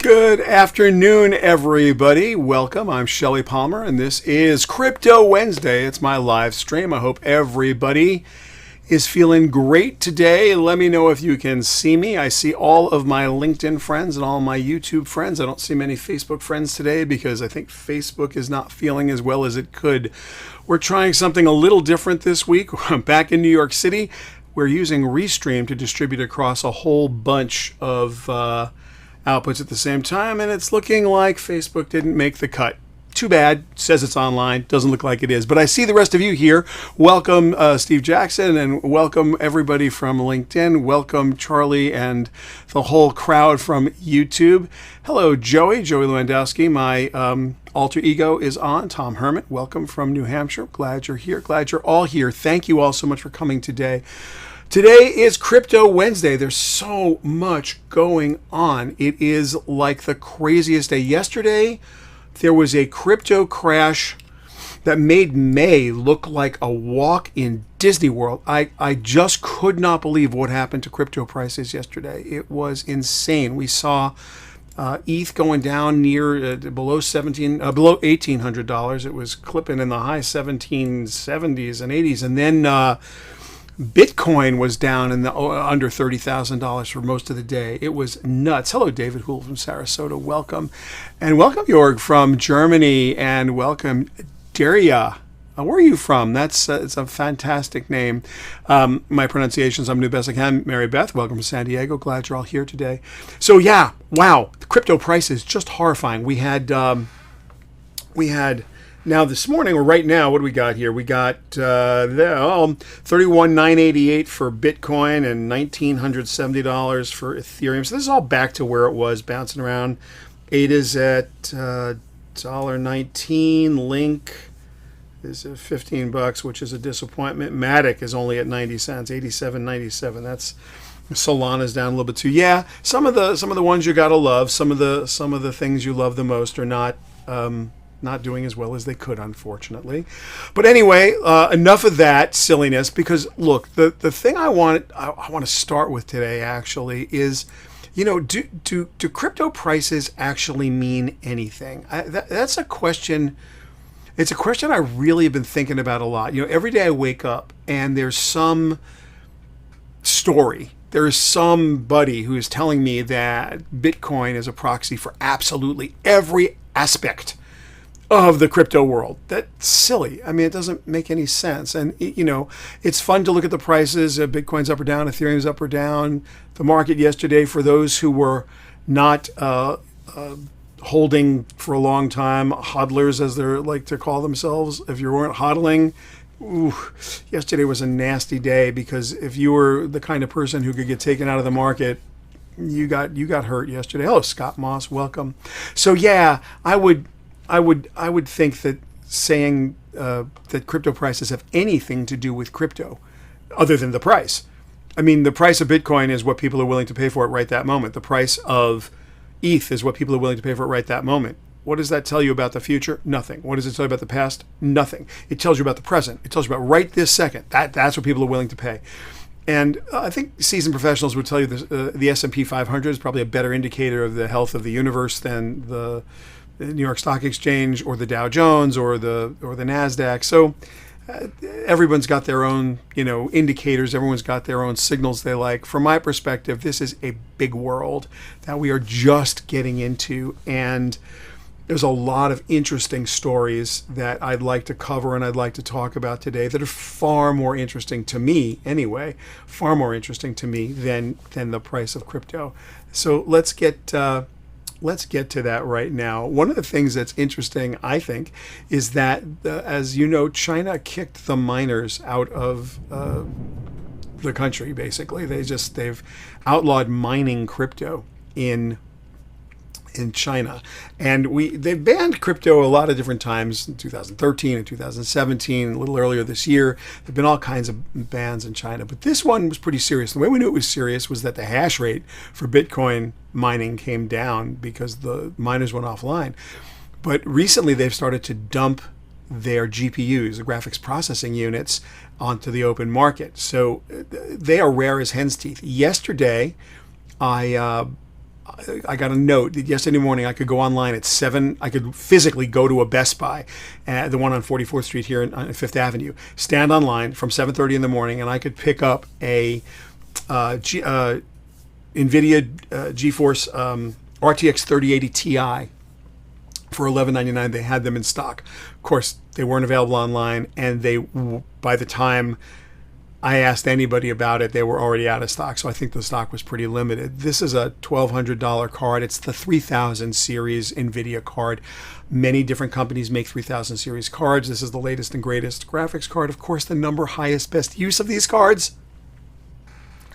Good afternoon, everybody. Welcome. I'm Shelly Palmer, and this is Crypto Wednesday. It's my live stream. I hope everybody is feeling great today. Let me know if you can see me. I see all of my LinkedIn friends and all my YouTube friends. I don't see many Facebook friends today because I think Facebook is not feeling as well as it could. We're trying something a little different this week. I'm back in New York City. We're using Restream to distribute across a whole bunch of outputs at the same time, and it's looking like Facebook didn't make the cut. Too bad. Says it's online. Doesn't look like it is. But I see the rest of you here. Welcome, Steve Jackson, and welcome everybody from LinkedIn. Welcome, Charlie, and the whole crowd from YouTube. Hello, Joey Lewandowski. My alter ego is on. Tom Hermit, welcome from New Hampshire. Glad you're here. Glad you're all here. Thank you all so much for coming today. Today is Crypto Wednesday. There's so much going on. It is like the craziest day. Yesterday, there was a crypto crash that made May look like a walk in Disney World. I just could not believe what happened to crypto prices yesterday. It was insane. We saw ETH going down near below $1,800. It was clipping in the high 1770s and 80s, and then Bitcoin was down in the under $30,000 for most of the day. It was nuts. Hello, David Hool from Sarasota. Welcome. And welcome, Jorg from Germany. And welcome, Daria. Where are you from? It's a fantastic name. My pronunciations, I'm doing the best I can. Mary Beth, welcome from San Diego. Glad you're all here today. So yeah, wow. The crypto prices, just horrifying. We had now this morning, or right now, what do we got here? We got 31,988 for Bitcoin and $1,970 for Ethereum. So this is all back to where it was, bouncing around. ADA is at $1.19. Link is at $15, which is a disappointment. Matic is only at 90 cents, 87.97. That's Solana's down a little bit too. Yeah, some of the ones you gotta love. Some of the things you love the most are not doing as well as they could, unfortunately. But anyway, enough of that silliness, because look, the thing I want to start with today actually is, do crypto prices actually mean anything? That's a question. It's a question I really have been thinking about a lot. Every day I wake up and there's some story. There's somebody who is telling me that Bitcoin is a proxy for absolutely every aspect of the crypto world. That's silly. I mean, it doesn't make any sense. And, it's fun to look at the prices. Bitcoin's up or down, Ethereum's up or down. The market yesterday, for those who were not holding for a long time, hodlers, as they like to call themselves, if you weren't hodling, yesterday was a nasty day, because if you were the kind of person who could get taken out of the market, you got hurt yesterday. Hello, Scott Moss. Welcome. So yeah, I would think that saying that crypto prices have anything to do with crypto other than the price. I mean, the price of Bitcoin is what people are willing to pay for it right that moment. The price of ETH is what people are willing to pay for it right that moment. What does that tell you about the future? Nothing. What does it tell you about the past? Nothing. It tells you about the present. It tells you about right this second. That's what people are willing to pay. And I think seasoned professionals would tell you this, the S&P 500 is probably a better indicator of the health of the universe than the New York Stock Exchange or the Dow Jones or the NASDAQ. So everyone's got their own, indicators. Everyone's got their own signals they like. From my perspective, this is a big world that we are just getting into, and there's a lot of interesting stories that I'd like to cover and I'd like to talk about today that are far more interesting to me anyway, far more interesting to me than the price of crypto. So let's get to that right now. One of the things that's interesting, I think, is that, as you know, China kicked the miners out of the country, basically. They've outlawed mining crypto in China. And they banned crypto a lot of different times, in 2013 and 2017, a little earlier this year. There have been all kinds of bans in China. But this one was pretty serious. The way we knew it was serious was that the hash rate for Bitcoin mining came down because the miners went offline. But recently they've started to dump their GPUs, the graphics processing units, onto the open market. So they are rare as hen's teeth. Yesterday, I I got a note that yesterday morning I could go online at 7. I could physically go to a Best Buy, the one on 44th Street here on Fifth Avenue, stand online from 7:30 in the morning, and I could pick up a NVIDIA GeForce RTX 3080 Ti for $11.99. They had them in stock. Of course, they weren't available online, and by the time I asked anybody about it, they were already out of stock. So I think the stock was pretty limited. This is a $1,200 card. It's the 3000 series NVIDIA card. Many different companies make 3000 series cards. This is the latest and greatest graphics card. Of course, the number highest best use of these cards,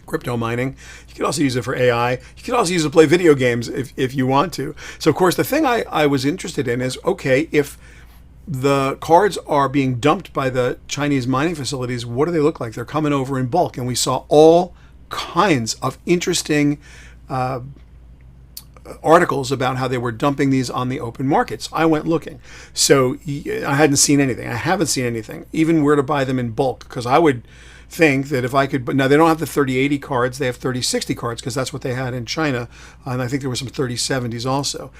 crypto mining. You could also use it for AI. You could also use it to play video games if you want to. So of course, the thing I was interested in is, okay, if the cards are being dumped by the Chinese mining facilities, what do they look like? They're coming over in bulk. And we saw all kinds of interesting articles about how they were dumping these on the open markets. I went looking. So I hadn't seen anything. I haven't seen anything, even where to buy them in bulk, because I would think that if I could, but now they don't have the 3080 cards, they have 3060 cards, because that's what they had in China. And I think there were some 3070s also.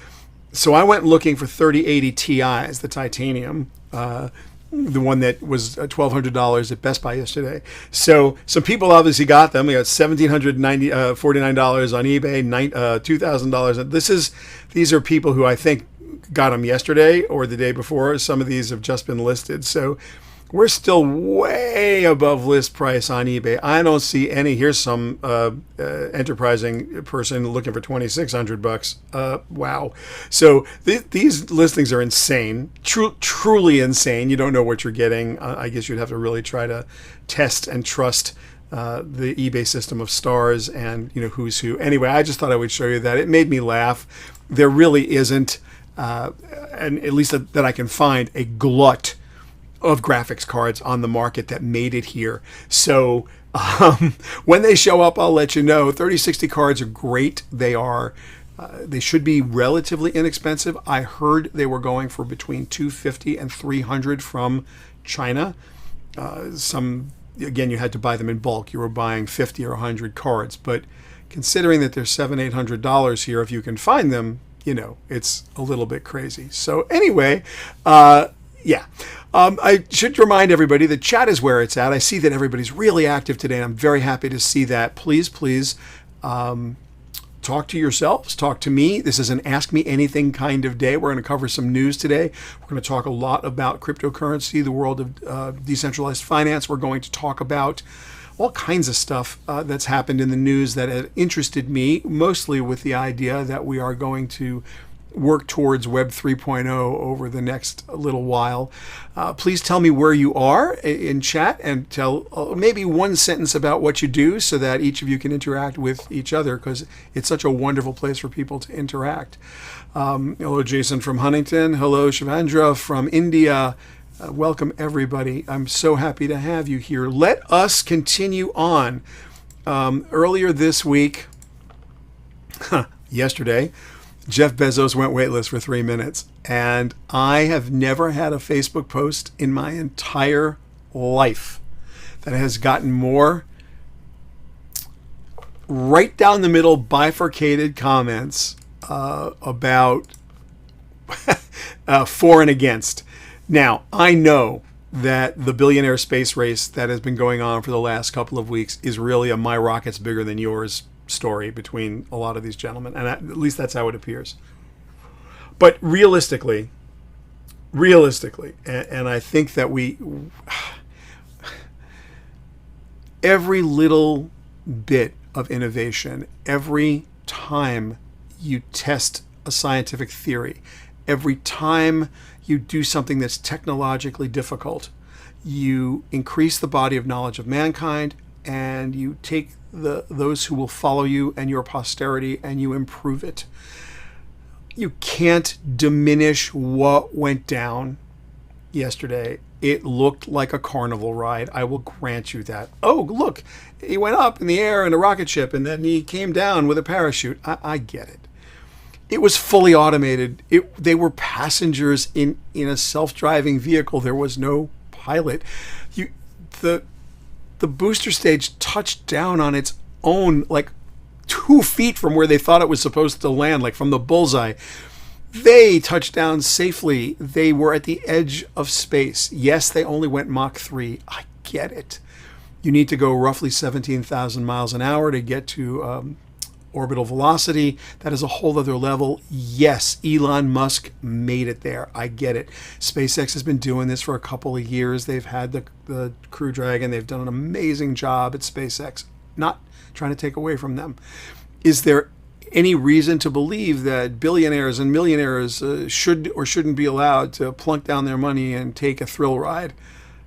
So I went looking for 3080 Ti's, the titanium, the one that was $1,200 at Best Buy yesterday. So some people obviously got them. We got $1,749 on eBay, $2,000. These are people who I think got them yesterday or the day before. Some of these have just been listed. So we're still way above list price on eBay. I don't see any. Here's some enterprising person looking for $2,600. Wow. So these listings are insane, truly insane. You don't know what you're getting. I guess you'd have to really try to test and trust the eBay system of stars and who's who. Anyway, I just thought I would show you that. It made me laugh. There really isn't, and at least that I can find, a glut of graphics cards on the market that made it here. So when they show up, I'll let you know. 3060 cards are great. They should be relatively inexpensive. I heard they were going for between $250 and $300 from China. Again, you had to buy them in bulk. You were buying 50 or 100 cards. But considering that they're $700-800 here, if you can find them, it's a little bit crazy. So anyway, yeah. I should remind everybody that chat is where it's at. I see that everybody's really active today, and I'm very happy to see that. Please, talk to yourselves. Talk to me. This is an Ask Me Anything kind of day. We're going to cover some news today. We're going to talk a lot about cryptocurrency, the world of decentralized finance. We're going to talk about all kinds of stuff that's happened in the news that had interested me, mostly with the idea that we are going to work towards Web 3.0 over the next little while. Please tell me where you are in chat, and tell maybe one sentence about what you do so that each of you can interact with each other, because it's such a wonderful place for people to interact. Hello, Jason from Huntington. Hello, Shivandra from India. Welcome, everybody. I'm so happy to have you here. Let us continue on. Earlier this week, yesterday, Jeff Bezos went weightless for 3 minutes, and I have never had a Facebook post in my entire life that has gotten more right down the middle bifurcated comments about for and against. Now, I know that the billionaire space race that has been going on for the last couple of weeks is really a my rocket's bigger than yours story between a lot of these gentlemen, and at least that's how it appears. But realistically, and I think that every little bit of innovation, every time you test a scientific theory, every time you do something that's technologically difficult, you increase the body of knowledge of mankind, and you take those who will follow you and your posterity, and you improve it. You can't diminish what went down yesterday. It looked like a carnival ride. I will grant you that. Oh, look, he went up in the air in a rocket ship, and then he came down with a parachute. I get it. It was fully automated. They were passengers in a self-driving vehicle. There was no pilot. The booster stage touched down on its own like 2 feet from where they thought it was supposed to land, like from the bullseye. They touched down safely. They were at the edge of space. Yes, they only went Mach 3. I get it. You need to go roughly 17,000 miles an hour to get to orbital velocity. That is a whole other level. Yes, Elon Musk made it there. I get it. SpaceX has been doing this for a couple of years. They've had the Crew Dragon. They've done an amazing job at SpaceX. Not trying to take away from them. Is there any reason to believe that billionaires and millionaires should or shouldn't be allowed to plunk down their money and take a thrill ride?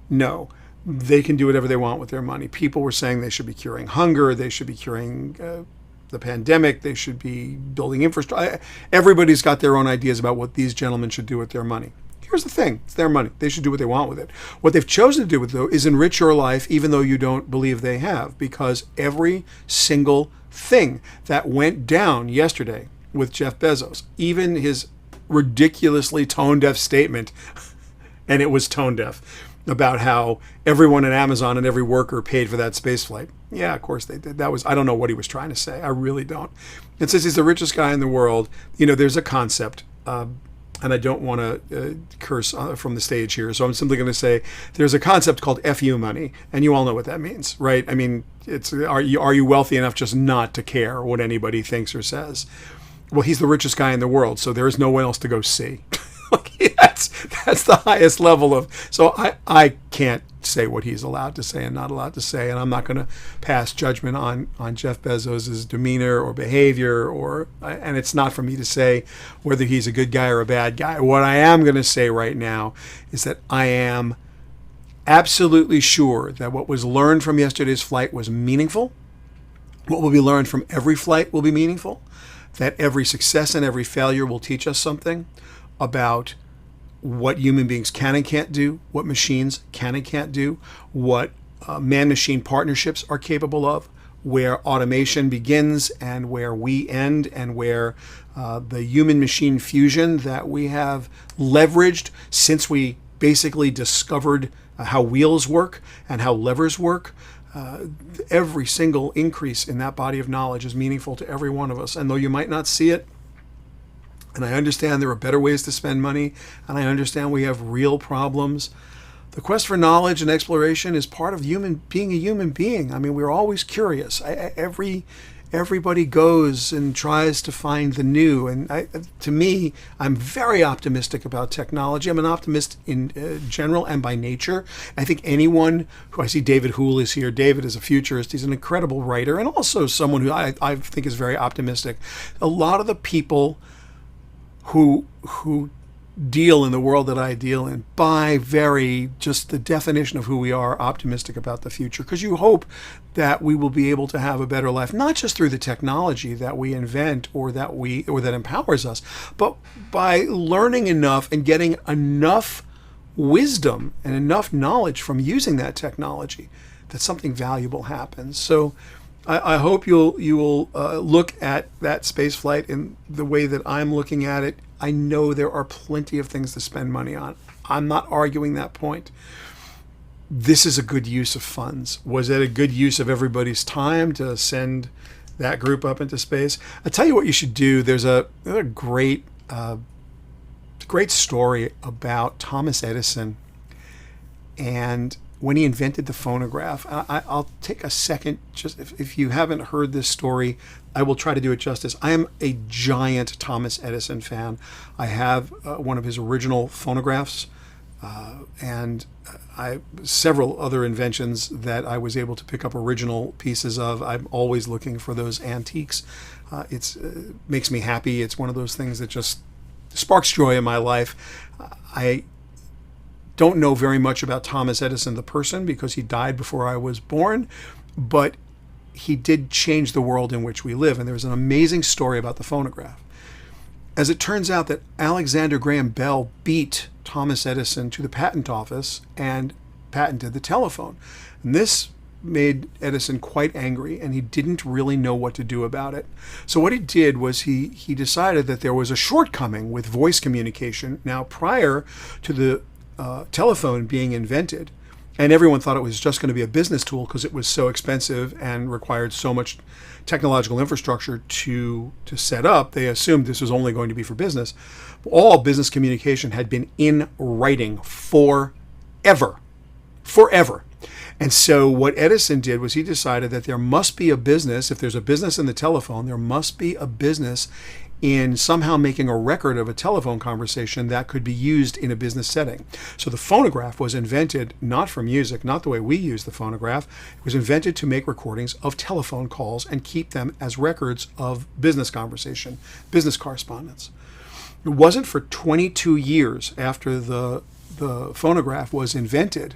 No. They can do whatever they want with their money. People were saying they should be curing hunger. They should be curing the pandemic. They should be building infrastructure. Everybody's got their own ideas about what these gentlemen should do with their money. Here's the thing. It's their money. They should do what they want with it. What they've chosen to do with it, though, is enrich your life, even though you don't believe they have, because every single thing that went down yesterday with Jeff Bezos, even his ridiculously tone-deaf statement, and it was tone-deaf, about how everyone at Amazon and every worker paid for that space flight. Yeah, of course they did. I don't know what he was trying to say. I really don't. And since he's the richest guy in the world, there's a concept, and I don't want to curse from the stage here, so I'm simply going to say there's a concept called FU money, and you all know what that means, right? I mean, it's are you wealthy enough just not to care what anybody thinks or says? Well, he's the richest guy in the world, so there is no one else to go see. That's the highest level of. So I can't say what he's allowed to say and not allowed to say, and I'm not going to pass judgment on Jeff Bezos' demeanor or behavior, and it's not for me to say whether he's a good guy or a bad guy. What I am going to say right now is that I am absolutely sure that what was learned from yesterday's flight was meaningful. What will be learned from every flight will be meaningful. That every success and every failure will teach us something about what human beings can and can't do, what machines can and can't do, what man-machine partnerships are capable of, where automation begins and where we end, and where the human-machine fusion that we have leveraged since we basically discovered how wheels work and how levers work. Every single increase in that body of knowledge is meaningful to every one of us. And though you might not see it, and I understand there are better ways to spend money, and I understand we have real problems, the quest for knowledge and exploration is part of being a human being. I mean, we're always curious. Everybody goes and tries to find the new. And to me, I'm very optimistic about technology. I'm an optimist in general and by nature. I think anyone who I see, David Houle is here. David is a futurist. He's an incredible writer and also someone who I think is very optimistic. A lot of the people who deal in the world that I deal in, by just the definition of who we are, optimistic about the future, because you hope that we will be able to have a better life, not just through the technology that we invent or that empowers us, but by learning enough and getting enough wisdom and enough knowledge from using that technology that something valuable happens. So I hope you will look at that space flight in the way that I'm looking at it. I know there are plenty of things to spend money on. I'm not arguing that point. This is a good use of funds. Was it a good use of everybody's time to send that group up into space? I'll tell you what you should do. There's a great story about Thomas Edison and when he invented the phonograph. I'll take a second, just if you haven't heard this story, I will try to do it justice. I am a giant Thomas Edison fan. I have one of his original phonographs and several other inventions that I was able to pick up original pieces of. I'm always looking for those antiques. It makes me happy. It's one of those things that just sparks joy in my life. I don't know very much about Thomas Edison, the person, because he died before I was born, but he did change the world in which we live. And there's an amazing story about the phonograph. As it turns out that Alexander Graham Bell beat Thomas Edison to the patent office and patented the telephone. And this made Edison quite angry, and he didn't really know what to do about it. So what he did was he decided that there was a shortcoming with voice communication. Now, prior to the telephone being invented, And everyone thought it was just going to be a business tool because it was so expensive and required so much technological infrastructure to set up. They assumed this was only going to be for business. All business communication had been in writing forever. And so what Edison did was he decided that there must be a business. If there's a business in the telephone, there must be a business in somehow making a record of a telephone conversation that could be used in a business setting. So the phonograph was invented not for music, not the way we use the phonograph. It was invented to make recordings of telephone calls and keep them as records of business conversation, business correspondence. It wasn't for 22 years after the phonograph was invented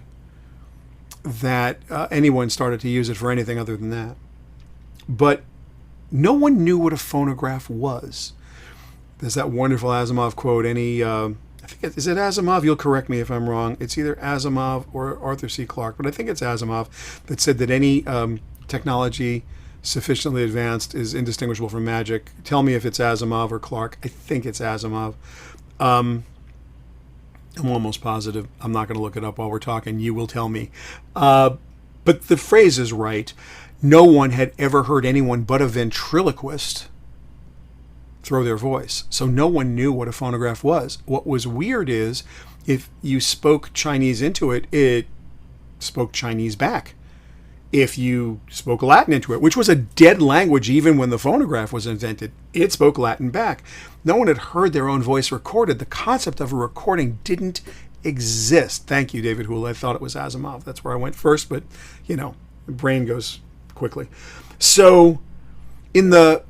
that anyone started to use it for anything other than that. But no one knew what a phonograph was. There's that wonderful Asimov quote. I think is it Asimov? You'll correct me if I'm wrong. It's either Asimov or Arthur C. Clarke, but I think it's Asimov that said that any technology sufficiently advanced is indistinguishable from magic. Tell me if it's Asimov or Clarke. I think it's Asimov. I'm almost positive. I'm not going to look it up while we're talking. You will tell me. But the phrase is right. No one had ever heard anyone but a ventriloquist throw their voice. So no one knew what a phonograph was. What was weird is if you spoke Chinese into it, it spoke Chinese back. If you spoke Latin into it, which was a dead language even when the phonograph was invented, it spoke Latin back. No one had heard their own voice recorded. The concept of a recording didn't exist. Thank you, David Houle. I thought it was Asimov. That's where I went first, but the brain goes quickly. So in the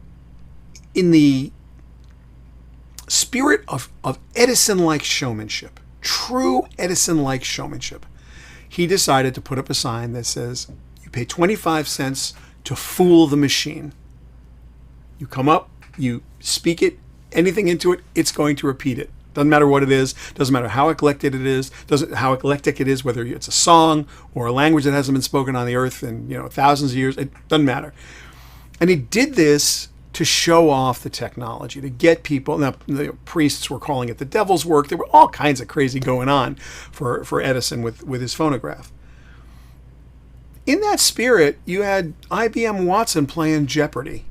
spirit of Edison-like showmanship, true Edison-like showmanship, he decided to put up a sign that says, you pay 25 cents to fool the machine. You come up, you speak it, anything into it, it's going to repeat it. Doesn't matter what it is, doesn't matter how eclectic it is, whether it's a song or a language that hasn't been spoken on the earth in thousands of years, it doesn't matter. And he did this to show off the technology, to get people. Now, the priests were calling it the devil's work. There were all kinds of crazy going on for Edison with his phonograph. In that spirit, you had IBM Watson playing Jeopardy.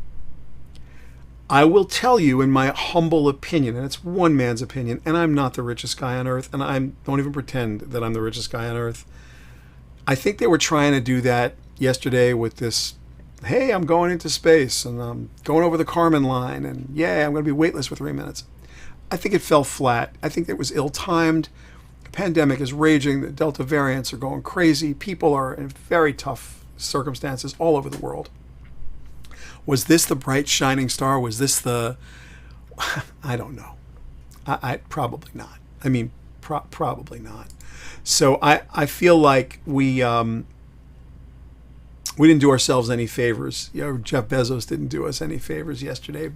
I will tell you, in my humble opinion, and it's one man's opinion, and I'm not the richest guy on earth, and I don't even pretend that I'm the richest guy on earth. I think they were trying to do that yesterday with this, hey, I'm going into space, and I'm going over the Kármán line, and yeah, I'm going to be weightless for 3 minutes. I think it fell flat. I think it was ill-timed. The pandemic is raging. The Delta variants are going crazy. People are in very tough circumstances all over the world. Was this the bright shining star? Was this the... I don't know. I probably not. I mean, probably not. So I feel like we didn't do ourselves any favors. Jeff Bezos didn't do us any favors yesterday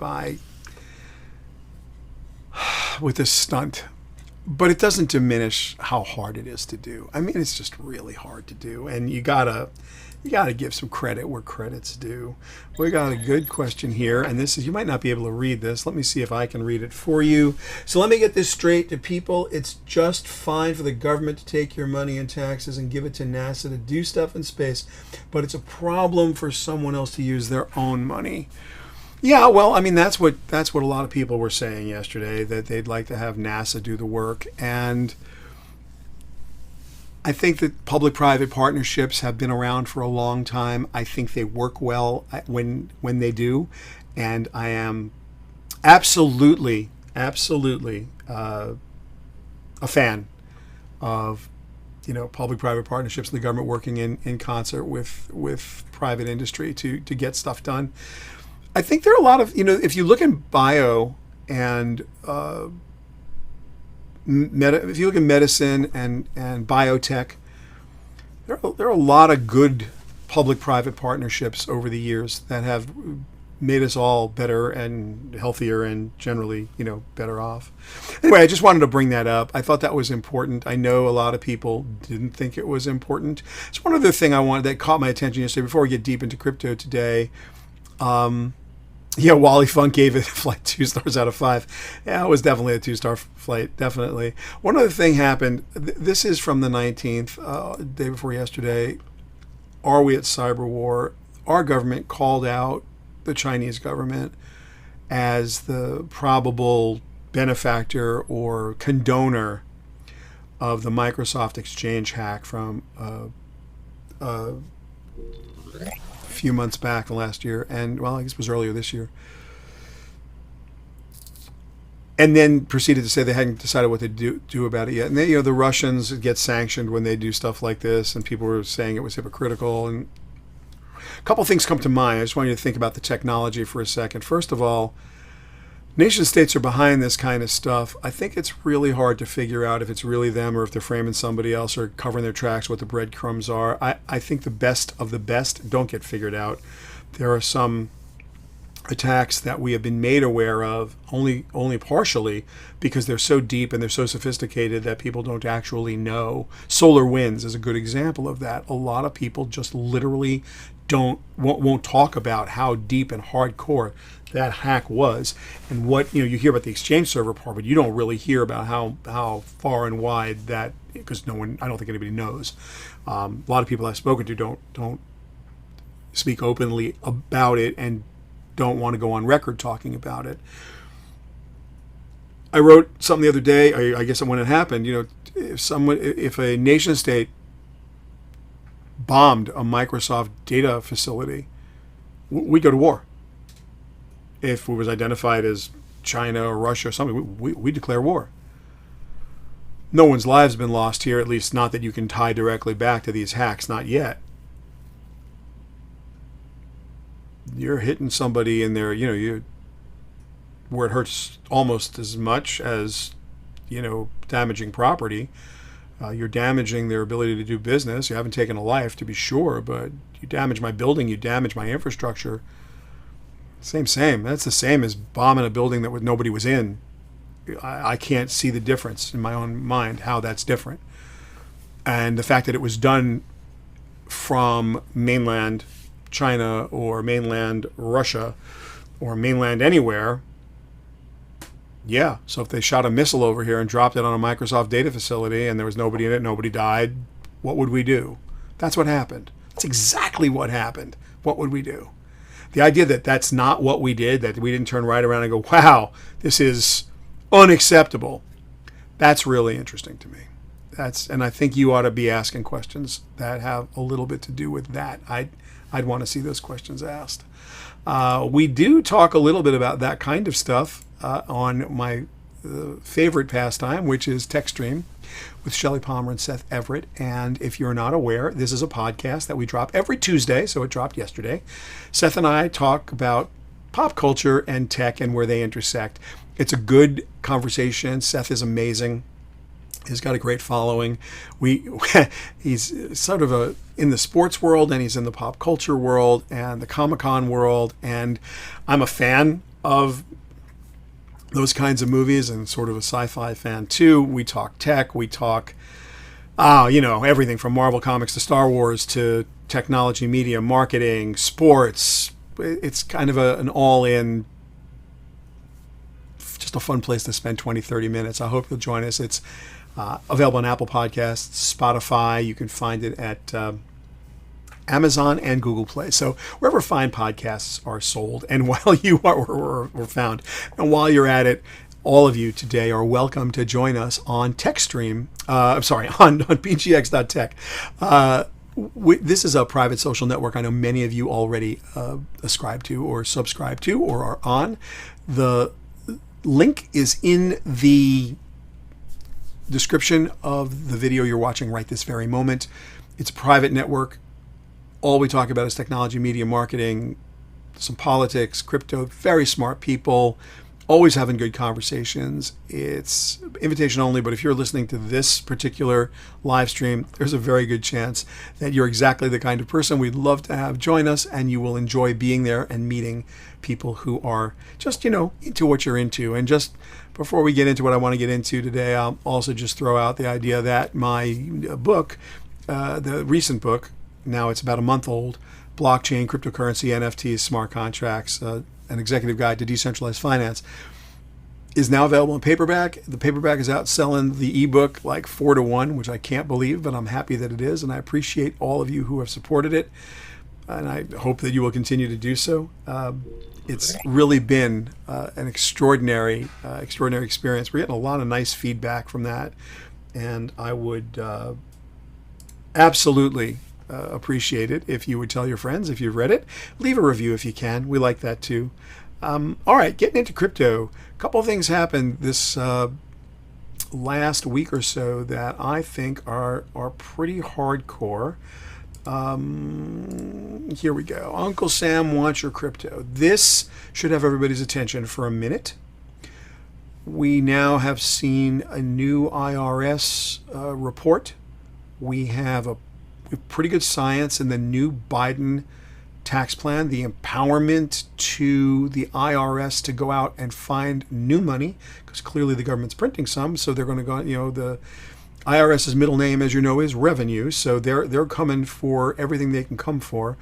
with this stunt. But it doesn't diminish how hard it is to do. I mean, it's just really hard to do, and you gotta give some credit where credit's due. We got a good question here, and this is, you might not be able to read this. Let me see if I can read it for you. So let me get this straight to people. It's just fine for the government to take your money and taxes and give it to NASA to do stuff in space, but it's a problem for someone else to use their own money. Yeah, well, I mean, that's what a lot of people were saying yesterday, that they'd like to have NASA do the work. And I think that public-private partnerships have been around for a long time. I think they work well when they do. And I am absolutely a fan of public-private partnerships and the government working in concert with private industry to get stuff done. I think there are a lot of, if you look in bio and if you look at medicine and biotech, there are a lot of good public-private partnerships over the years that have made us all better and healthier and generally, better off. Anyway, I just wanted to bring that up. I thought that was important. I know a lot of people didn't think it was important. It's one other thing that caught my attention yesterday before we get deep into crypto today. Yeah, Wally Funk gave it flight 2 stars out of 5. Yeah, it was definitely a 2-star flight, definitely. One other thing happened. This is from the 19th, day before yesterday. Are we at cyber war? Our government called out the Chinese government as the probable benefactor or condoner of the Microsoft Exchange hack from a few months back last year, and well, I guess it was earlier this year. And then proceeded to say they hadn't decided what to do about it yet. And they, the Russians get sanctioned when they do stuff like this, and people were saying it was hypocritical. And a couple things come to mind. I just want you to think about the technology for a second. First of all, nation states are behind this kind of stuff. I think it's really hard to figure out if it's really them or if they're framing somebody else or covering their tracks, what the breadcrumbs are. I think the best of the best don't get figured out. There are some attacks that we have been made aware of only partially because they're so deep and they're so sophisticated that people don't actually know. SolarWinds is a good example of that. A lot of people just literally won't talk about how deep and hardcore that hack was, and what you hear about the Exchange server part, but you don't really hear about how far and wide that, because I don't think anybody knows. A lot of people I've spoken to don't speak openly about it and don't want to go on record talking about it. I wrote something the other day. I guess when it happened, if a nation state bombed a Microsoft data facility, we'd go to war. If it was identified as China or Russia or something, we declare war. No one's lives have been lost here, at least not that you can tie directly back to these hacks, not yet. You're hitting somebody in there, where it hurts almost as much as, damaging property. You're damaging their ability to do business. You haven't taken a life, to be sure, but you damage my building, you damage my infrastructure. Same. That's the same as bombing a building that nobody was in. I can't see the difference in my own mind, how that's different. And the fact that it was done from mainland China or mainland Russia or mainland anywhere, yeah. So if they shot a missile over here and dropped it on a Microsoft data facility and there was nobody in it, nobody died, what would we do? That's what happened. That's exactly what happened. What would we do? The idea that that's not what we did, that we didn't turn right around and go, wow, this is unacceptable, that's really interesting to me. And I think you ought to be asking questions that have a little bit to do with that. I'd want to see those questions asked. We do talk a little bit about that kind of stuff on my favorite pastime, which is TechStream with Shelly Palmer and Seth Everett. And if you're not aware, this is a podcast that we drop every Tuesday, so it dropped yesterday. Seth and I talk about pop culture and tech and where they intersect. It's a good conversation. Seth is amazing. He's got a great following. He's sort of in the sports world, and he's in the pop culture world and the Comic-Con world. And I'm a fan of those kinds of movies and sort of a sci-fi fan too. We talk tech. We talk, everything from Marvel Comics to Star Wars to technology, media, marketing, sports. It's kind of an all-in, just a fun place to spend 20, 30 minutes. I hope you'll join us. It's available on Apple Podcasts, Spotify. You can find it at Amazon and Google Play. So wherever fine podcasts are sold, and while you are found, and while you're at it, all of you today are welcome to join us on TechStream. On pgx.tech. This is a private social network I know many of you already ascribe to or subscribe to or are on. The link is in the description of the video you're watching right this very moment. It's a private network. All we talk about is technology, media, marketing, some politics, crypto. Very smart people, always having good conversations. It's invitation only, but if you're listening to this particular live stream, there's a very good chance that you're exactly the kind of person we'd love to have join us, and you will enjoy being there and meeting people who are just, into what you're into. And just before we get into what I want to get into today, I'll also just throw out the idea that my book, the recent book, now it's about a month old, Blockchain, Cryptocurrency, NFTs, Smart Contracts, An Executive Guide to Decentralized Finance, is now available in paperback. The paperback is outselling the ebook like 4-1, which I can't believe, but I'm happy that it is, and I appreciate all of you who have supported it, and I hope that you will continue to do so. It's really been an extraordinary experience. We're getting a lot of nice feedback from that, and I would absolutely appreciate it if you would tell your friends if you've read it. Leave a review if you can. We like that too. All right, getting into crypto. A couple of things happened this last week or so that I think are pretty hardcore. Here we go. Uncle Sam wants your crypto. This should have everybody's attention for a minute. We now have seen a new IRS report. We have a pretty good science in the new Biden tax plan, the empowerment to the IRS to go out and find new money, because clearly the government's printing some, so they're going to go, the IRS's middle name, as you know, is revenue, so they're coming for everything they can come for.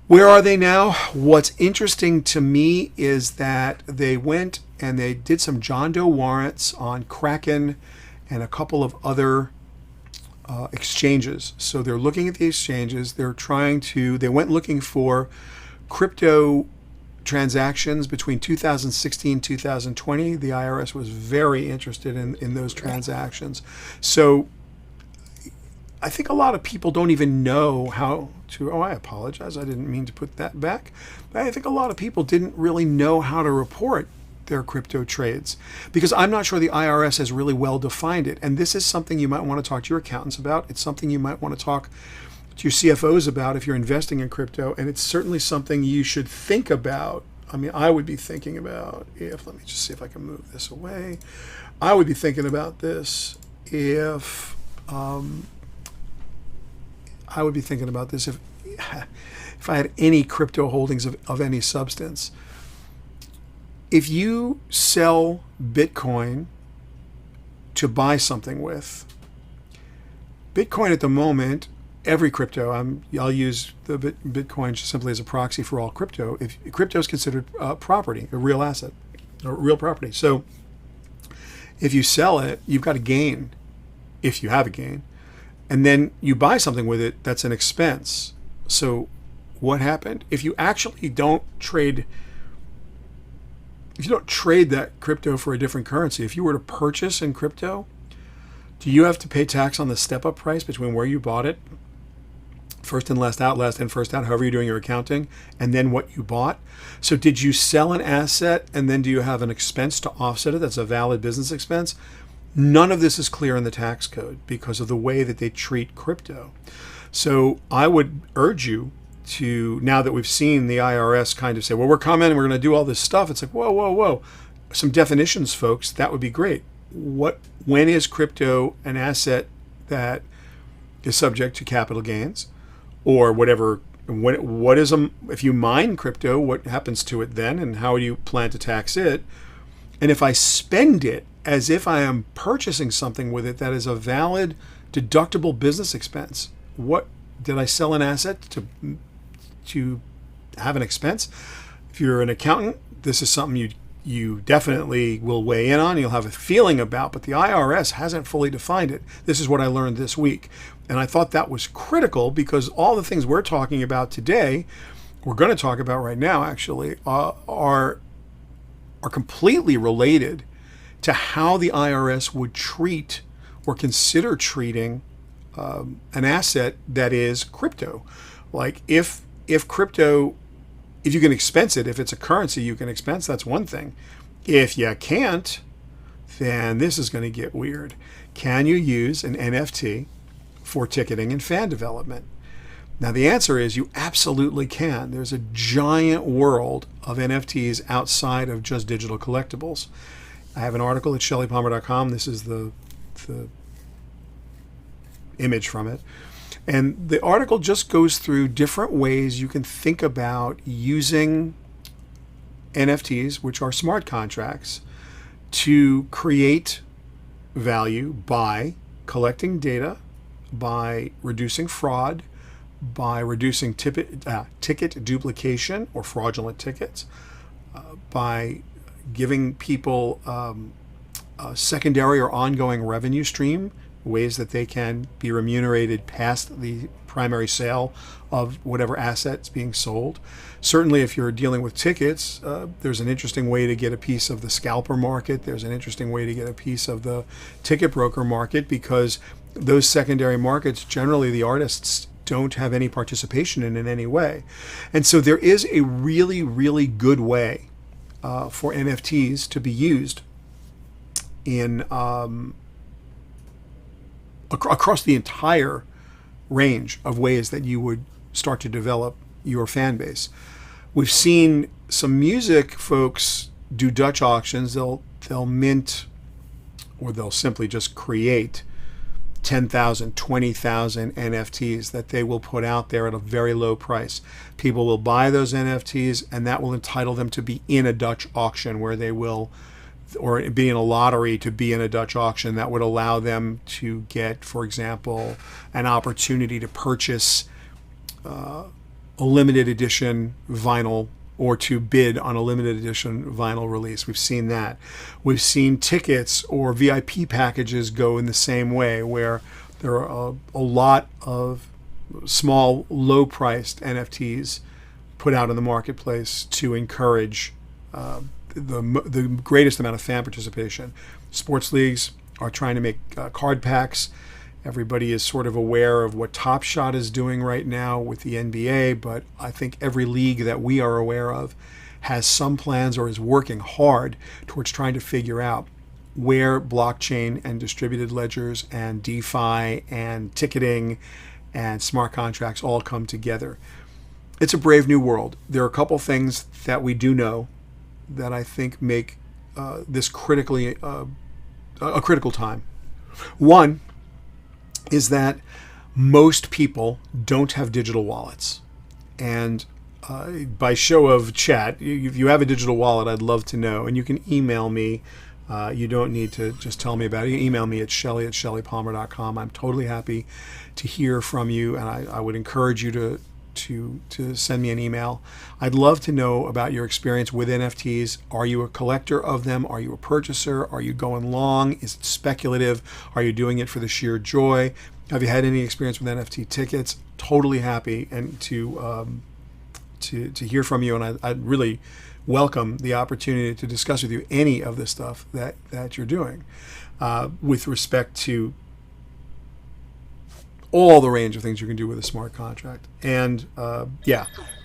Where are they now? What's interesting to me is that they went and they did some John Doe warrants on Kraken and a couple of other exchanges. So they're looking at the exchanges. They went looking for crypto transactions between 2016 and 2020. The IRS was very interested in those transactions. So I think a lot of people don't even know how to, I apologize, I didn't mean to put that back. But I think a lot of people didn't really know how to report their crypto trades, because I'm not sure the IRS has really well defined it. And this is something you might want to talk to your accountants about. It's something you might want to talk to your CFOs about if you're investing in crypto. And it's certainly something you should think about. I mean, I would be thinking about let me just see if I can move this away. I would be thinking about this if if I had any crypto holdings of any substance. If you sell Bitcoin to buy something with, Bitcoin at the moment, every crypto, I'll use the Bitcoin just simply as a proxy for all crypto. If crypto is considered property, a real asset, or real property. So if you sell it, you've got a gain, if you have a gain. And then you buy something with it, that's an expense. So what happened? If you actually don't trade that crypto for a different currency, if you were to purchase in crypto, do you have to pay tax on the step-up price between where you bought it, first in, last out, last in, first out, however you're doing your accounting, and then what you bought? So did you sell an asset and then do you have an expense to offset it? That's a valid business expense. None of this is clear in the tax code because of the way that they treat crypto. So I would urge you to, now that we've seen the IRS kind of say, well, we're coming and we're going to do all this stuff. It's like, whoa. Some definitions, folks, that would be great. When is crypto an asset that is subject to capital gains or whatever? What is if you mine crypto, what happens to it then, and how do you plan to tax it? And if I spend it as if I am purchasing something with it that is a valid deductible business expense, what did I sell an asset to have an expense? If you're an accountant, this is something you definitely will weigh in on, you'll have a feeling about, but the IRS hasn't fully defined it. This is what I learned this week. And I thought that was critical because all the things we're talking about today, we're going to talk about right now actually, are completely related to how the IRS would treat or consider treating an asset that is crypto. Like if crypto, if you can expense it, if it's a currency you can expense, that's one thing. If you can't, then this is going to get weird. Can you use an NFT for ticketing and fan development? Now the answer is you absolutely can. There's a giant world of NFTs outside of just digital collectibles. I have an article at shellypalmer.com. This is the image from it. And the article just goes through different ways you can think about using NFTs, which are smart contracts, to create value by collecting data, by reducing fraud, by reducing ticket duplication or fraudulent tickets, by giving people a secondary or ongoing revenue stream, ways that they can be remunerated past the primary sale of whatever asset's being sold. Certainly, if you're dealing with tickets, there's an interesting way to get a piece of the scalper market. There's an interesting way to get a piece of the ticket broker market, because those secondary markets, generally the artists don't have any participation in any way. And so there is a really, really good way for NFTs to be used in across the entire range of ways that you would start to develop your fan base. We've seen some music folks do Dutch auctions. They'll mint, or they'll simply just create 10,000, 20,000 NFTs that they will put out there at a very low price. People will buy those NFTs, and that will entitle them to be in a Dutch auction, where they will, or be in a lottery to be in a Dutch auction that would allow them to get, for example, an opportunity to purchase a limited edition vinyl, or to bid on a limited edition vinyl release. We've seen that. We've seen tickets or VIP packages go in the same way, where there are a lot of small, low-priced NFTs put out in the marketplace to encourage the greatest amount of fan participation. Sports leagues are trying to make card packs. Everybody is sort of aware of what Top Shot is doing right now with the NBA, but I think every league that we are aware of has some plans or is working hard towards trying to figure out where blockchain and distributed ledgers and DeFi and ticketing and smart contracts all come together. It's a brave new world. There are a couple things that we do know that I think make this critically a critical time. One is that most people don't have digital wallets. And by show of chat, if you have a digital wallet, I'd love to know. And you can email me. You don't need to just tell me about it. You can email me at Shelly@ShellyPalmer.com. I'm totally happy to hear from you, and I would encourage you to send me an email. I'd love to know about your experience with NFTs. Are you a collector of them? Are you a purchaser? Are you going long? Is it speculative? Are you doing it for the sheer joy? Have you had any experience with NFT tickets? Totally happy and to hear from you, and I'd really welcome the opportunity to discuss with you any of the stuff that you're doing with respect to all the range of things you can do with a smart contract. And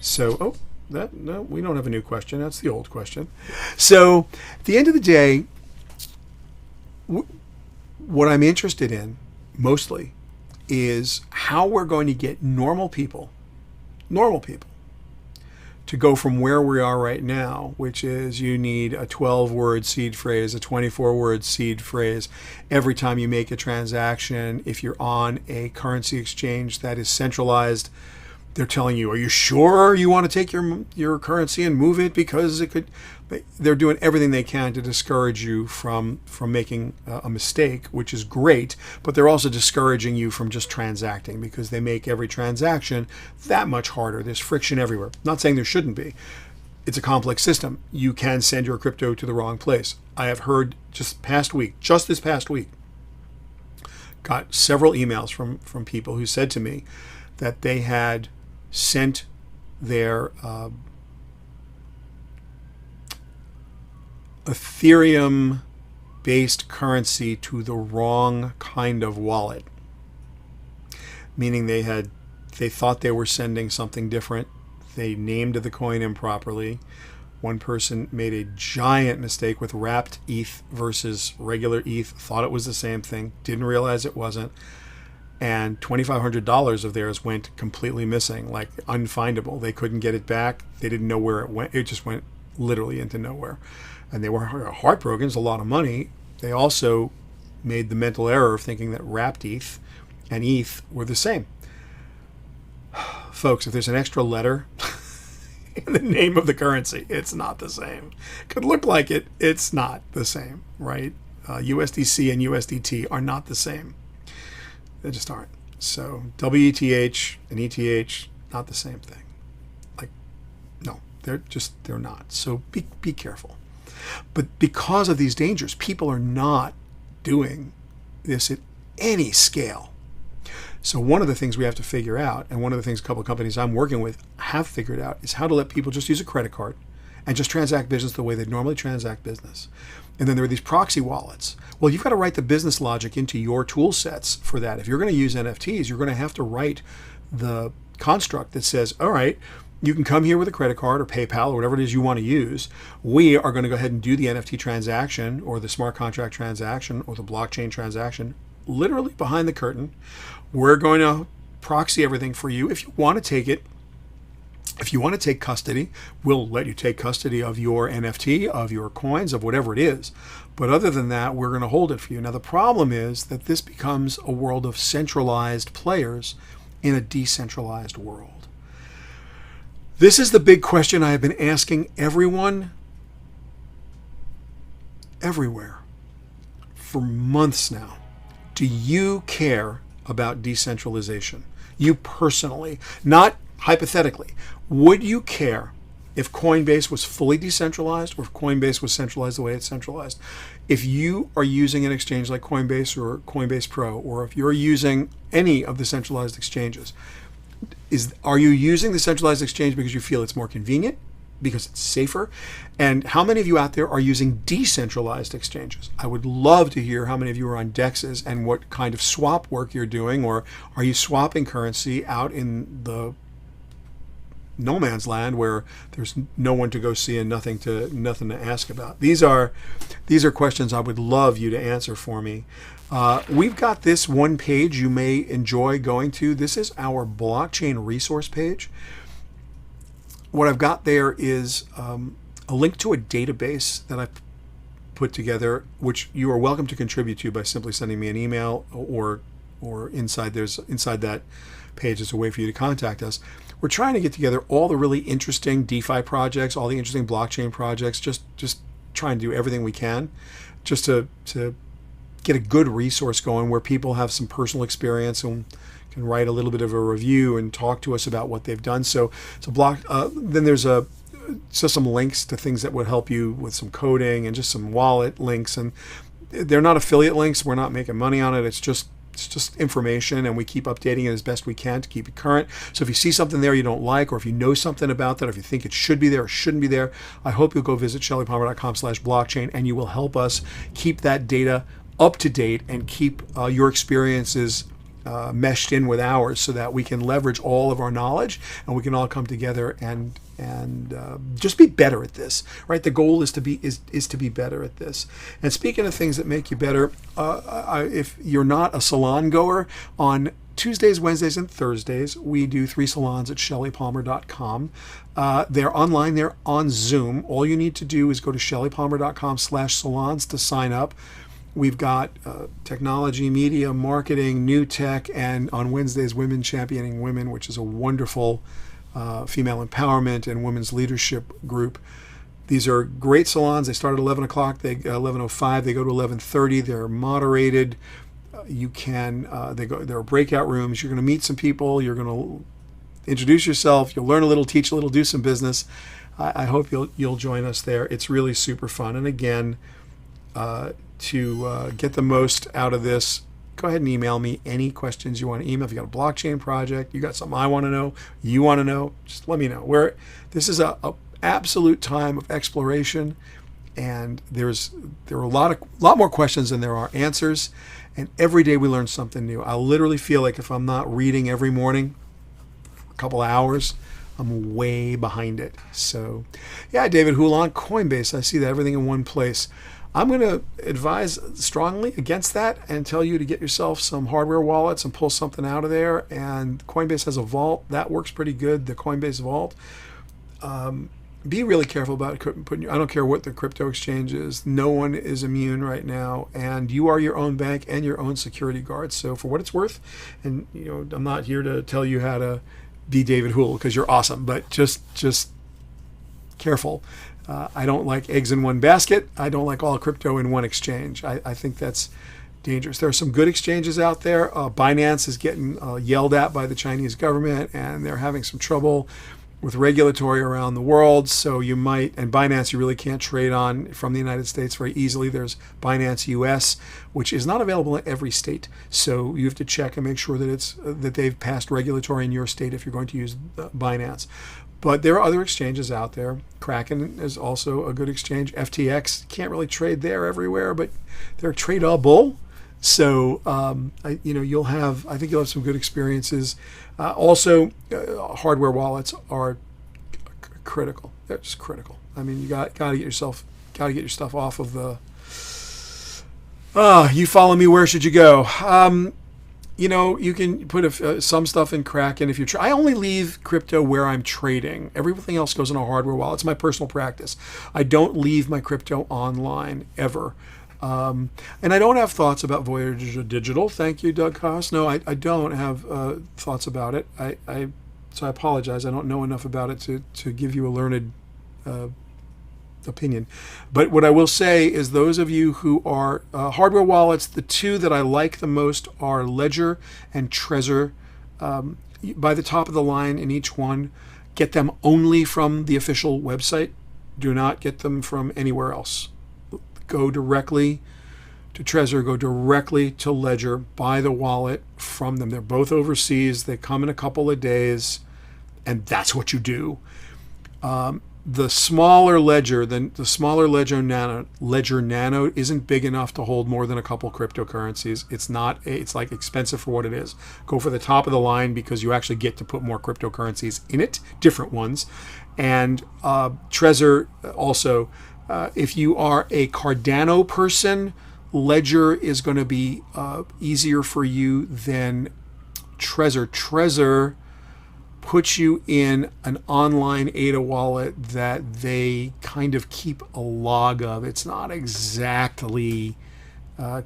so no, we don't have a new question. That's the old question. So at the end of the day, what I'm interested in mostly is how we're going to get normal people to go from where we are right now, which is you need a 12-word seed phrase, a 24-word seed phrase every time you make a transaction. If you're on a currency exchange that is centralized, they're telling you, are you sure you want to take your currency and move it? Because it could. They're doing everything they can to discourage you from making a mistake, which is great, but they're also discouraging you from just transacting, because they make every transaction that much harder. There's friction everywhere. Not saying there shouldn't be. It's a complex system. You can send your crypto to the wrong place. I have heard just this past week, got several emails from people who said to me that they had sent their Ethereum-based currency to the wrong kind of wallet, meaning they thought they were sending something different. They named the coin improperly. One person made a giant mistake with wrapped ETH versus regular ETH, thought it was the same thing, didn't realize it wasn't, and $2,500 of theirs went completely missing, like unfindable. They couldn't get it back. They didn't know where it went. It just went literally into nowhere. And they were heartbroken. It's a lot of money. They also made the mental error of thinking that wrapped ETH and ETH were the same. Folks, if there's an extra letter in the name of the currency, it's not the same. Could look like it. It's not the same, right? USDC and USDT are not the same. They just aren't. So WETH and ETH, not the same thing. Like, no, they're not. So be careful. But because of these dangers, people are not doing this at any scale. So one of the things we have to figure out, and one of the things a couple of companies I'm working with have figured out, is how to let people just use a credit card and just transact business the way they normally transact business. And then there are these proxy wallets. Well, you've got to write the business logic into your tool sets for that. If you're going to use NFTs, you're going to have to write the construct that says, all right, you can come here with a credit card or PayPal or whatever it is you want to use. We are going to go ahead and do the NFT transaction or the smart contract transaction or the blockchain transaction literally behind the curtain. We're going to proxy everything for you. If you want to take it, if you want to take custody, we'll let you take custody of your NFT, of your coins, of whatever it is. But other than that, we're going to hold it for you. Now, the problem is that this becomes a world of centralized players in a decentralized world. This is the big question I have been asking everyone, everywhere, for months now. Do you care about decentralization? You personally, not hypothetically. Would you care if Coinbase was fully decentralized or if Coinbase was centralized the way it's centralized? If you are using an exchange like Coinbase or Coinbase Pro, or if you're using any of the centralized exchanges, are you using the centralized exchange because you feel it's more convenient, because it's safer? And how many of you out there are using decentralized exchanges? I would love to hear how many of you are on DEXs and what kind of swap work you're doing, or are you swapping currency out in the no man's land where there's no one to go see and nothing to ask about? These are questions I would love you to answer for me. We've got this one page you may enjoy going to. This is our blockchain resource page. What I've got there is a link to a database that I've put together, which you are welcome to contribute to by simply sending me an email, or inside that page is a way for you to contact us. We're trying to get together all the really interesting DeFi projects, all the interesting blockchain projects, just trying to do everything we can just to get a good resource going where people have some personal experience and can write a little bit of a review and talk to us about what they've done. So it's a block. Then there's just some links to things that would help you with some coding and just some wallet links. And they're not affiliate links. We're not making money on it. It's just information, and we keep updating it as best we can to keep it current. So if you see something there you don't like, or if you know something about that, or if you think it should be there or shouldn't be there, I hope you'll go visit shellypalmer.com/blockchain, and you will help us keep that data up to date and keep your experiences meshed in with ours, so that we can leverage all of our knowledge and we can all come together and just be better at this, right? The goal is to be better at this. And speaking of things that make you better, if you're not a salon goer, on Tuesdays, Wednesdays, and Thursdays, we do 3 salons at shellypalmer.com. They're online, they're on Zoom. All you need to do is go to shellypalmer.com/salons to sign up. We've got technology, media, marketing, new tech, and on Wednesdays, Women Championing Women, which is a wonderful female empowerment and women's leadership group. These are great salons. They start at 11 o'clock, 11:05. They go to 11:30. They're moderated. There are breakout rooms. You're going to meet some people. You're going to introduce yourself. You'll learn a little, teach a little, do some business. I hope you'll join us there. It's really super fun. And again, to get the most out of this, go ahead and email me any questions you want to email. If you got a blockchain project, you got something I want to know, you want to know, just let me know. This is a absolute time of exploration, and there are a lot more questions than there are answers, and every day we learn something new. I literally feel like if I'm not reading every morning for a couple of hours, I'm way behind it. So yeah, David Hulan, Coinbase, I see that, everything in one place. I'm going to advise strongly against that and tell you to get yourself some hardware wallets and pull something out of there. And Coinbase has a vault that works pretty good, the Coinbase vault. Be really careful about putting. I don't care what the crypto exchange is. No one is immune right now, and you are your own bank and your own security guard. So for what it's worth, and I'm not here to tell you how to be David Hool, because you're awesome, but just careful. I don't like eggs in one basket. I don't like all crypto in one exchange. I think that's dangerous. There are some good exchanges out there. Binance is getting yelled at by the Chinese government, and they're having some trouble with regulatory around the world. So you might, and Binance you really can't trade on from the United States very easily. There's Binance US, which is not available in every state. So you have to check and make sure that that they've passed regulatory in your state if you're going to use Binance. But there are other exchanges out there. Kraken is also a good exchange. FTX, can't really trade there everywhere, but they're tradable. So I think you'll have some good experiences. Also, hardware wallets are critical. They're just critical. I mean, you got to get your stuff off of the. You follow me. Where should you go? You can put some stuff in Kraken if you try. I only leave crypto where I'm trading. Everything else goes in a hardware wallet. It's my personal practice. I don't leave my crypto online ever. And I don't have thoughts about Voyager Digital. Thank you, Doug Haas. No, I don't have thoughts about it. So I apologize. I don't know enough about it to give you a learned opinion. But what I will say is those of you who are hardware wallets, the two that I like the most are Ledger and Trezor. By the top of the line in each one, get them only from the official website. Do not get them from anywhere else. Go directly to Trezor, go directly to Ledger, buy the wallet from them. They're both overseas. They come in a couple of days, and that's what you do. The smaller Ledger, Ledger Nano isn't big enough to hold more than a couple cryptocurrencies. It's like expensive for what it is. Go for the top of the line because you actually get to put more cryptocurrencies in it, different ones. And Trezor also, if you are a Cardano person, Ledger is going to be easier for you than Trezor. Trezor puts you in an online ADA wallet that they kind of keep a log of. It's not exactly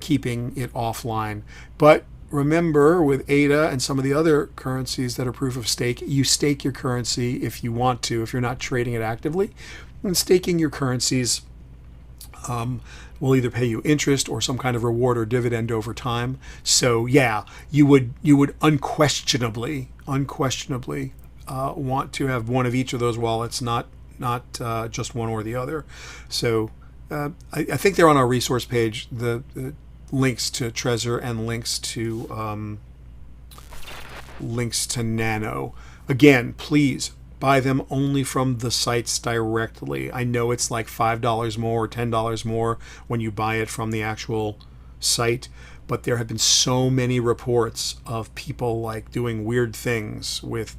keeping it offline. But remember, with ADA and some of the other currencies that are proof of stake, you stake your currency if you want to, if you're not trading it actively. And staking your currencies will either pay you interest or some kind of reward or dividend over time. So yeah, you would unquestionably want to have one of each of those wallets, not just one or the other. So I think they're on our resource page, the links to Trezor and links to Nano. Again, please buy them only from the sites directly. I know it's like $5 more or $10 more when you buy it from the actual site, but there have been so many reports of people like doing weird things with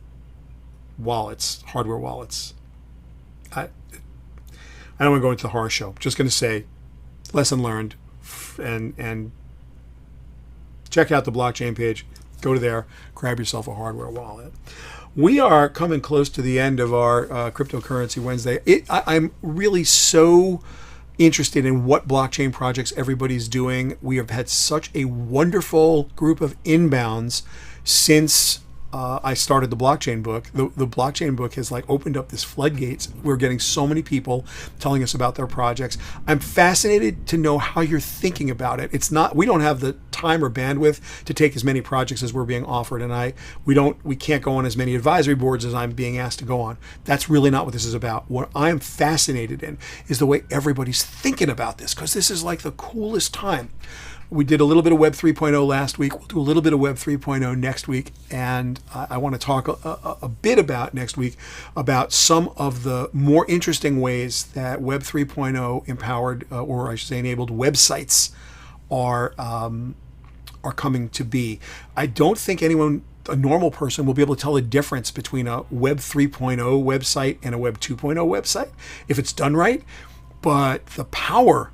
wallets, hardware wallets. I don't want to go into the horror show. I'm just going to say, lesson learned, and check out the blockchain page. Go to there, grab yourself a hardware wallet. We are coming close to the end of our Cryptocurrency Wednesday. I'm really so interested in what blockchain projects everybody's doing. We have had such a wonderful group of inbounds since I started the blockchain book. The blockchain book has like opened up this floodgates. We're getting so many people telling us about their projects. I'm fascinated to know how you're thinking about it. We don't have the time or bandwidth to take as many projects as we're being offered, and we can't go on as many advisory boards as I'm being asked to go on. That's really not what this is about. What I am fascinated in is the way everybody's thinking about this, because this is like the coolest time. We did a little bit of Web 3.0 last week. We'll do a little bit of Web 3.0 next week. And I want to talk a bit about next week about some of the more interesting ways that Web 3.0 empowered, or I should say enabled websites are coming to be. I don't think a normal person will be able to tell the difference between a Web 3.0 website and a Web 2.0 website if it's done right. But the power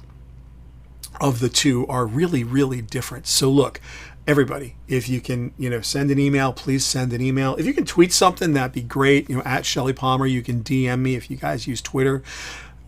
of the two are really, really different. So look, everybody, if you can, send an email, please send an email. If you can tweet something, that'd be great. At Shelly Palmer, you can DM me if you guys use Twitter.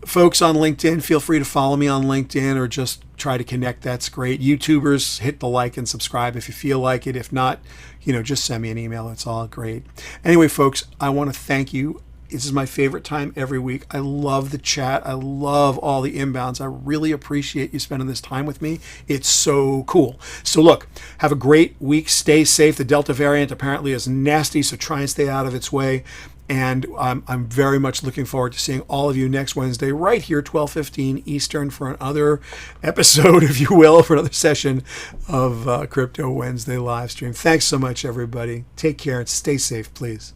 Folks on LinkedIn, feel free to follow me on LinkedIn or just try to connect. That's great. YouTubers, hit the like and subscribe if you feel like it. If not, just send me an email. It's all great. Anyway, folks, I want to thank you This is my favorite time every week. I love the chat. I love all the inbounds. I really appreciate you spending this time with me. It's so cool. So look, have a great week. Stay safe. The Delta variant apparently is nasty, so try and stay out of its way. And I'm very much looking forward to seeing all of you next Wednesday right here, 12:15 Eastern, for another episode, if you will, for another session of Crypto Wednesday live stream. Thanks so much, everybody. Take care and stay safe, please.